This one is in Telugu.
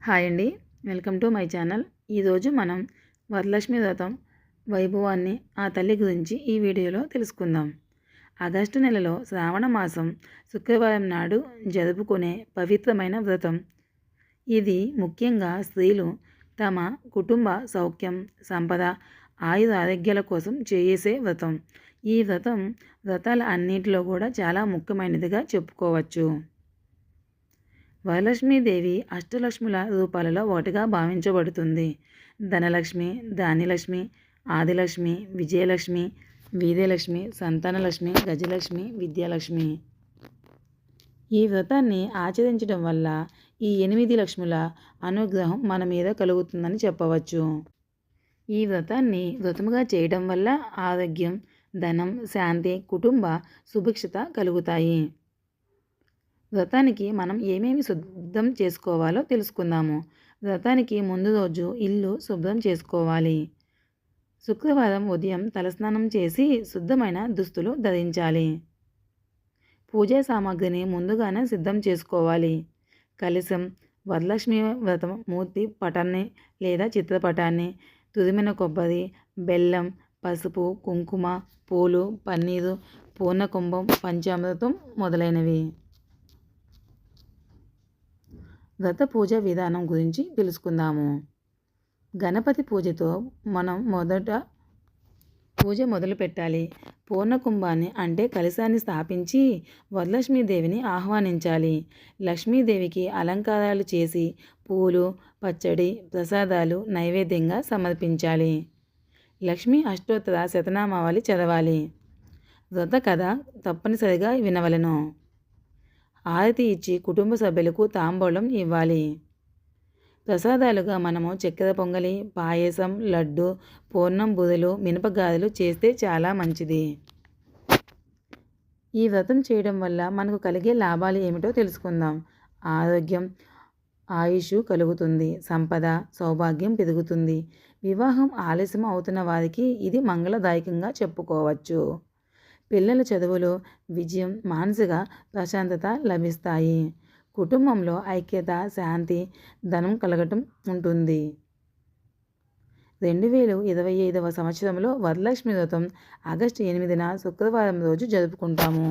హాయ్ అండి, వెల్కమ్ టు మై ఛానల్. ఈరోజు మనం వరలక్ష్మి వ్రతం వైభవాన్ని, ఆ తల్లి గురించి ఈ వీడియోలో తెలుసుకుందాం. ఆగస్టు నెలలో శ్రావణ మాసం శుక్రవారం నాడు జరుపుకునే పవిత్రమైన వ్రతం ఇది. ముఖ్యంగా స్త్రీలు తమ కుటుంబ సౌఖ్యం, సంపద, ఆరోగ్యాల కోసం చేసే వ్రతం. ఈ వ్రతాల అన్నింటిలో కూడా చాలా ముఖ్యమైనదిగా చెప్పుకోవచ్చు. వరలక్ష్మీదేవి అష్టలక్ష్ముల రూపాలలో ఒకటిగా భావించబడుతుంది. ధనలక్ష్మి, ధాన్యలక్ష్మి, ఆదిలక్ష్మి, విజయలక్ష్మి, వీర్యలక్ష్మి, సంతానలక్ష్మి, గజలక్ష్మి, విద్యాలక్ష్మి. ఈ వ్రతాన్ని ఆచరించడం వల్ల ఈ 8 లక్ష్ముల అనుగ్రహం మన మీద కలుగుతుందని చెప్పవచ్చు. ఈ వ్రతాన్ని వ్రతముగా చేయడం వల్ల ఆరోగ్యం, ధనం, శాంతి, కుటుంబ సుభిక్షత కలుగుతాయి. వ్రతానికి మనం ఏమేమి శుద్ధం చేసుకోవాలో తెలుసుకుందాము. వ్రతానికి ముందు రోజు ఇల్లు శుభ్రం చేసుకోవాలి. శుక్రవారం ఉదయం తలస్నానం చేసి శుద్ధమైన దుస్తులు ధరించాలి. పూజా సామాగ్రిని ముందుగానే సిద్ధం చేసుకోవాలి. కలశం, వరలక్ష్మి వ్రతం మూర్తి పటాన్ని లేదా చిత్రపటాన్ని, తురిమిన కొబ్బరి, బెల్లం, పసుపు, కుంకుమ, పూలు, పన్నీరు, పూర్ణకుంభం, పంచామృతం మొదలైనవి. వ్రత పూజ విధానం గురించి తెలుసుకుందాము. గణపతి పూజతో మనం పూజ మొదలు పెట్టాలి. పూర్ణకుంభాన్ని అంటే కలశాన్ని స్థాపించి వరలక్ష్మీదేవిని ఆహ్వానించాలి. లక్ష్మీదేవికి అలంకారాలు చేసి పూలు, పచ్చడి, ప్రసాదాలు నైవేద్యంగా సమర్పించాలి. లక్ష్మీ అష్టోత్తర శతనామావళి చదవాలి. వ్రత కథ తప్పనిసరిగా వినవలెను. హారతి ఇచ్చి కుటుంబ సభ్యులకు తాంబూలం ఇవ్వాలి. ప్రసాదాలుగా మనము చక్కెర పొంగలి, పాయసం, లడ్డు, పూర్ణం బుదలు, మినపగారెలు చేస్తే చాలా మంచిది. ఈ వ్రతం చేయడం వల్ల మనకు కలిగే లాభాలు ఏమిటో తెలుసుకుందాం. ఆరోగ్యం, ఆయుష్ కలుగుతుంది. సంపద, సౌభాగ్యం పెరుగుతుంది. వివాహం ఆలస్యం అవుతున్న వారికి ఇది మంగళదాయకంగా చెప్పుకోవచ్చు. పిల్లల చదువులు, విజయం, మానసిక ప్రశాంతత లభిస్తాయి. కుటుంబంలో ఐక్యత, శాంతి, ధనం కలగటం ఉంటుంది. 2025వ సంవత్సరంలో వరలక్ష్మి వ్రతం ఆగస్టు 8న శుక్రవారం రోజు జరుపుకుంటాము.